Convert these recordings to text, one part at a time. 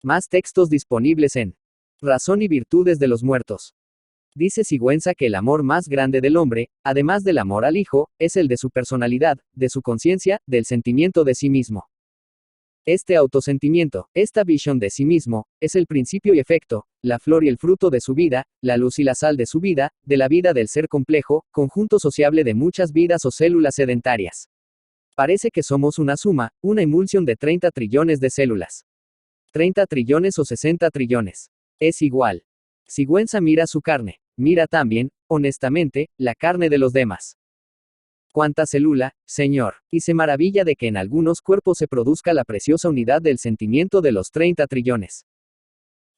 Más textos disponibles en Razón y virtudes de los muertos. Dice Sigüenza que el amor más grande del hombre, además del amor al hijo, es el de su personalidad, de su conciencia, del sentimiento de sí mismo. Este autosentimiento, esta visión de sí mismo, es el principio y efecto, la flor y el fruto de su vida, la luz y la sal de su vida, de la vida del ser complejo, conjunto sociable de muchas vidas o células sedentarias. Parece que somos una suma, una emulsión de 30 trillones de células. 30 trillones o 60 trillones. Es igual. Sigüenza mira su carne, mira también, honestamente, la carne de los demás. ¿Cuánta célula, Señor? Y se maravilla de que en algunos cuerpos se produzca la preciosa unidad del sentimiento de los 30 trillones.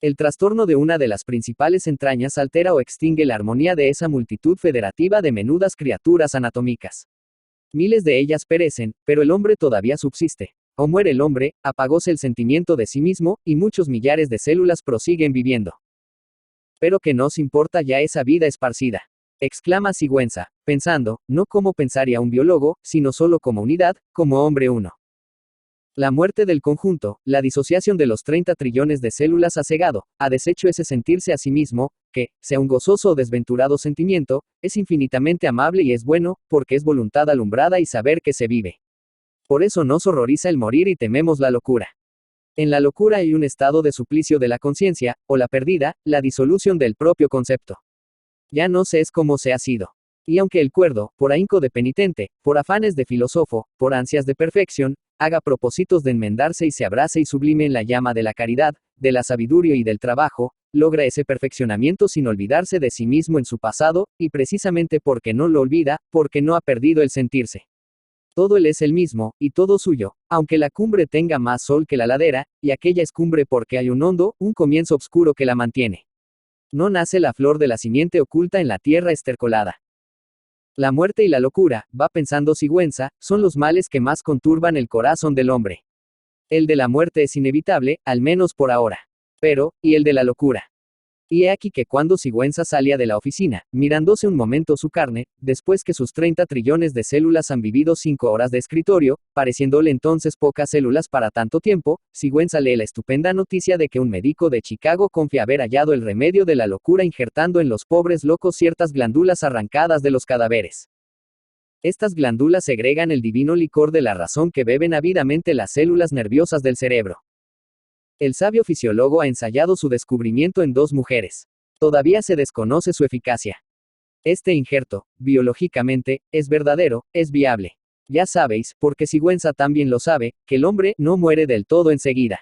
El trastorno de una de las principales entrañas altera o extingue la armonía de esa multitud federativa de menudas criaturas anatómicas. Miles de ellas perecen, pero el hombre todavía subsiste. O muere el hombre, apagóse el sentimiento de sí mismo, y muchos millares de células prosiguen viviendo. Pero que nos importa ya esa vida esparcida, exclama Sigüenza, pensando, no como pensaría un biólogo, sino solo como unidad, como hombre uno. La muerte del conjunto, la disociación de los 30 trillones de células ha cegado, ha deshecho ese sentirse a sí mismo, que, sea un gozoso o desventurado sentimiento, es infinitamente amable y es bueno, porque es voluntad alumbrada y saber que se vive. Por eso nos horroriza el morir y tememos la locura. En la locura hay un estado de suplicio de la conciencia, o la perdida, la disolución del propio concepto. Ya no se es como se ha sido. Y aunque el cuerdo, por ahínco de penitente, por afanes de filósofo, por ansias de perfección, haga propósitos de enmendarse y se abrace y sublime en la llama de la caridad, de la sabiduría y del trabajo, logra ese perfeccionamiento sin olvidarse de sí mismo en su pasado, y precisamente porque no lo olvida, porque no ha perdido el sentirse. Todo él es el mismo, y todo suyo, aunque la cumbre tenga más sol que la ladera, y aquella es cumbre porque hay un hondo, un comienzo oscuro que la mantiene. No nace la flor de la simiente oculta en la tierra estercolada. La muerte y la locura, va pensando Sigüenza, son los males que más conturban el corazón del hombre. El de la muerte es inevitable, al menos por ahora. Pero, ¿y el de la locura? Y he aquí que cuando Sigüenza salía de la oficina, mirándose un momento su carne, después que sus 30 trillones de células han vivido 5 horas de escritorio, pareciéndole entonces pocas células para tanto tiempo, Sigüenza lee la estupenda noticia de que un médico de Chicago confía haber hallado el remedio de la locura injertando en los pobres locos ciertas glándulas arrancadas de los cadáveres. Estas glándulas segregan el divino licor de la razón que beben ávidamente las células nerviosas del cerebro. El sabio fisiólogo ha ensayado su descubrimiento en 2 mujeres. Todavía se desconoce su eficacia. Este injerto, biológicamente, es verdadero, es viable. Ya sabéis, porque Sigüenza también lo sabe, que el hombre no muere del todo enseguida.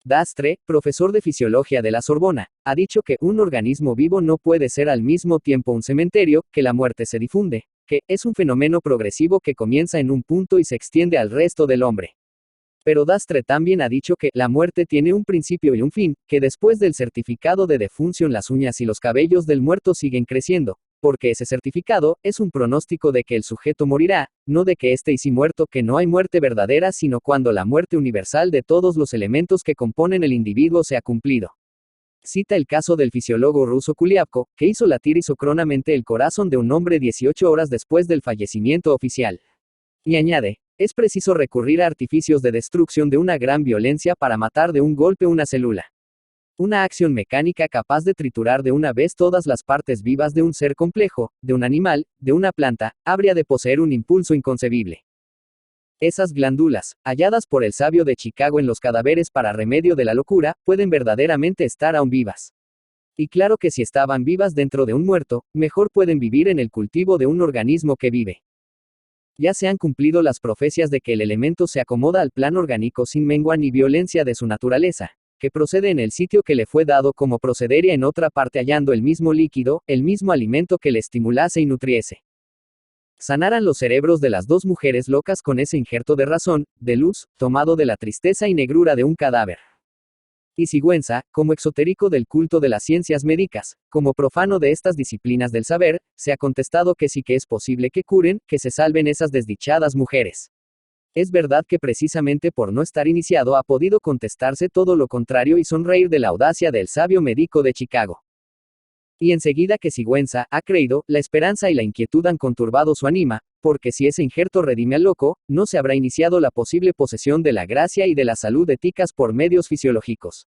Dastre, profesor de fisiología de la Sorbona, ha dicho que un organismo vivo no puede ser al mismo tiempo un cementerio, que la muerte se difunde, que es un fenómeno progresivo que comienza en un punto y se extiende al resto del hombre. Pero Dastre también ha dicho que la muerte tiene un principio y un fin, que después del certificado de defunción las uñas y los cabellos del muerto siguen creciendo, porque ese certificado es un pronóstico de que el sujeto morirá, no de que esté y si muerto, que no hay muerte verdadera sino cuando la muerte universal de todos los elementos que componen el individuo se ha cumplido. Cita el caso del fisiólogo ruso Kuliavko, que hizo latir isocronamente el corazón de un hombre 18 horas después del fallecimiento oficial. Y añade, es preciso recurrir a artificios de destrucción de una gran violencia para matar de un golpe una célula. Una acción mecánica capaz de triturar de una vez todas las partes vivas de un ser complejo, de un animal, de una planta, habría de poseer un impulso inconcebible. Esas glándulas, halladas por el sabio de Chicago en los cadáveres para remedio de la locura, pueden verdaderamente estar aún vivas. Y claro que si estaban vivas dentro de un muerto, mejor pueden vivir en el cultivo de un organismo que vive. Ya se han cumplido las profecías de que el elemento se acomoda al plan orgánico sin mengua ni violencia de su naturaleza, que procede en el sitio que le fue dado como procedería en otra parte hallando el mismo líquido, el mismo alimento que le estimulase y nutriese. Sanaran los cerebros de las 2 mujeres locas con ese injerto de razón, de luz, tomado de la tristeza y negrura de un cadáver. Y Sigüenza, como exotérico del culto de las ciencias médicas, como profano de estas disciplinas del saber, se ha contestado que sí que es posible que curen, que se salven esas desdichadas mujeres. Es verdad que precisamente por no estar iniciado ha podido contestarse todo lo contrario y sonreír de la audacia del sabio médico de Chicago. Y enseguida que Sigüenza ha creído, la esperanza y la inquietud han conturbado su ánima, porque si ese injerto redime al loco, no se habrá iniciado la posible posesión de la gracia y de la salud éticas por medios fisiológicos.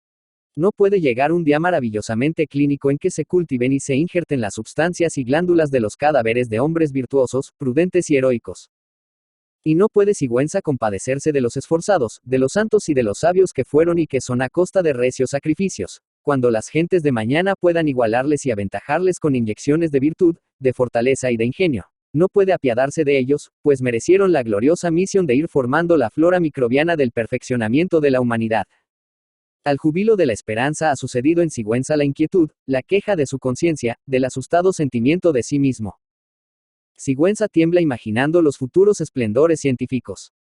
No puede llegar un día maravillosamente clínico en que se cultiven y se injerten las sustancias y glándulas de los cadáveres de hombres virtuosos, prudentes y heroicos. Y no puede Sigüenza compadecerse de los esforzados, de los santos y de los sabios que fueron y que son a costa de recios sacrificios, cuando las gentes de mañana puedan igualarles y aventajarles con inyecciones de virtud, de fortaleza y de ingenio. No puede apiadarse de ellos, pues merecieron la gloriosa misión de ir formando la flora microbiana del perfeccionamiento de la humanidad. Al júbilo de la esperanza ha sucedido en Sigüenza la inquietud, la queja de su conciencia, del asustado sentimiento de sí mismo. Sigüenza tiembla imaginando los futuros esplendores científicos.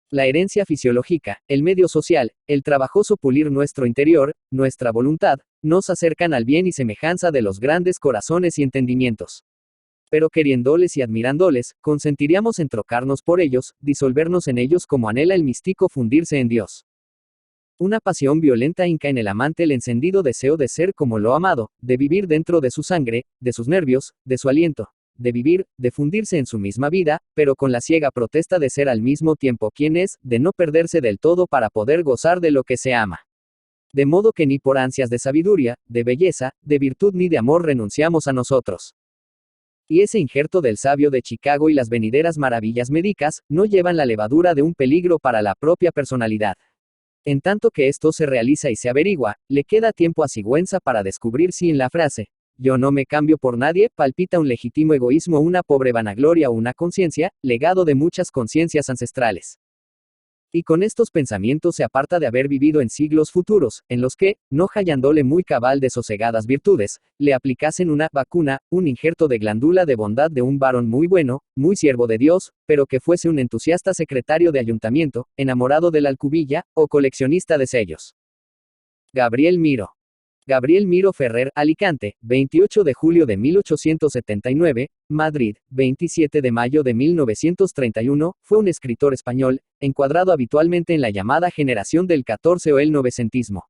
La herencia fisiológica, el medio social, el trabajoso pulir nuestro interior, nuestra voluntad, nos acercan al bien y semejanza de los grandes corazones y entendimientos. Pero queriéndoles y admirándoles, consentiríamos en trocarnos por ellos, disolvernos en ellos como anhela el místico fundirse en Dios. Una pasión violenta hinca en el amante el encendido deseo de ser como lo amado, de vivir dentro de su sangre, de sus nervios, de su aliento, de vivir, de fundirse en su misma vida, pero con la ciega protesta de ser al mismo tiempo quien es, de no perderse del todo para poder gozar de lo que se ama. De modo que ni por ansias de sabiduría, de belleza, de virtud ni de amor renunciamos a nosotros. Y ese injerto del sabio de Chicago y las venideras maravillas médicas, no llevan la levadura de un peligro para la propia personalidad. En tanto que esto se realiza y se averigua, le queda tiempo a Sigüenza para descubrir si en la frase «yo no me cambio por nadie» palpita un legítimo egoísmo, una pobre vanagloria o una conciencia, legado de muchas conciencias ancestrales. Y con estos pensamientos se aparta de haber vivido en siglos futuros, en los que, no hallándole muy cabal de sosegadas virtudes, le aplicasen una vacuna, un injerto de glándula de bondad de un varón muy bueno, muy siervo de Dios, pero que fuese un entusiasta secretario de ayuntamiento, enamorado de la alcubilla, o coleccionista de sellos. Gabriel Miró. Gabriel Miró Ferrer, Alicante, 28 de julio de 1879, Madrid, 27 de mayo de 1931, fue un escritor español, encuadrado habitualmente en la llamada generación del 14 o el novecentismo.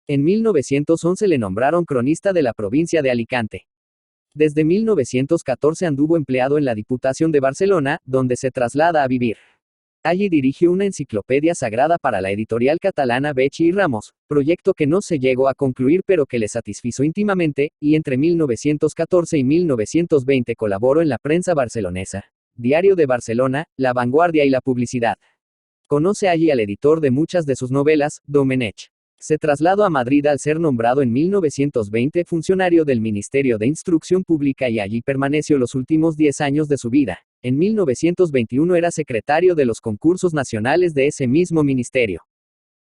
En 1911 le nombraron cronista de la provincia de Alicante. Desde 1914 anduvo empleado en la Diputación de Barcelona, donde se traslada a vivir. Allí dirigió una enciclopedia sagrada para la editorial catalana Becci y Ramos, proyecto que no se llegó a concluir pero que le satisfizo íntimamente, y entre 1914 y 1920 colaboró en la prensa barcelonesa, Diario de Barcelona, La Vanguardia y La Publicidad. Conoce allí al editor de muchas de sus novelas, Domenech. Se trasladó a Madrid al ser nombrado en 1920 funcionario del Ministerio de Instrucción Pública y allí permaneció los últimos 10 años de su vida. En 1921 era secretario de los concursos nacionales de ese mismo ministerio.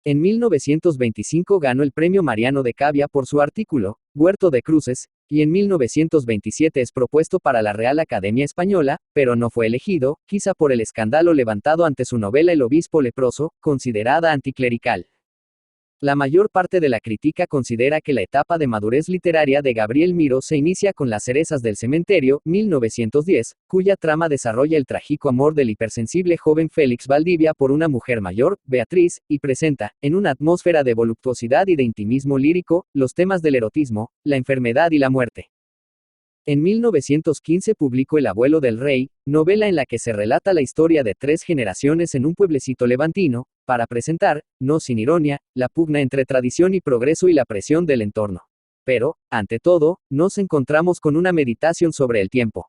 En 1925 ganó el premio Mariano de Cavia por su artículo, Huerto de Cruces, y en 1927 es propuesto para la Real Academia Española, pero no fue elegido, quizá por el escándalo levantado ante su novela El obispo leproso, considerada anticlerical. La mayor parte de la crítica considera que la etapa de madurez literaria de Gabriel Miró se inicia con Las cerezas del cementerio, 1910, cuya trama desarrolla el trágico amor del hipersensible joven Félix Valdivia por una mujer mayor, Beatriz, y presenta, en una atmósfera de voluptuosidad y de intimismo lírico, los temas del erotismo, la enfermedad y la muerte. En 1915 publicó El abuelo del rey, novela en la que se relata la historia de 3 generaciones en un pueblecito levantino, para presentar, no sin ironía, la pugna entre tradición y progreso y la presión del entorno. Pero, ante todo, nos encontramos con una meditación sobre el tiempo.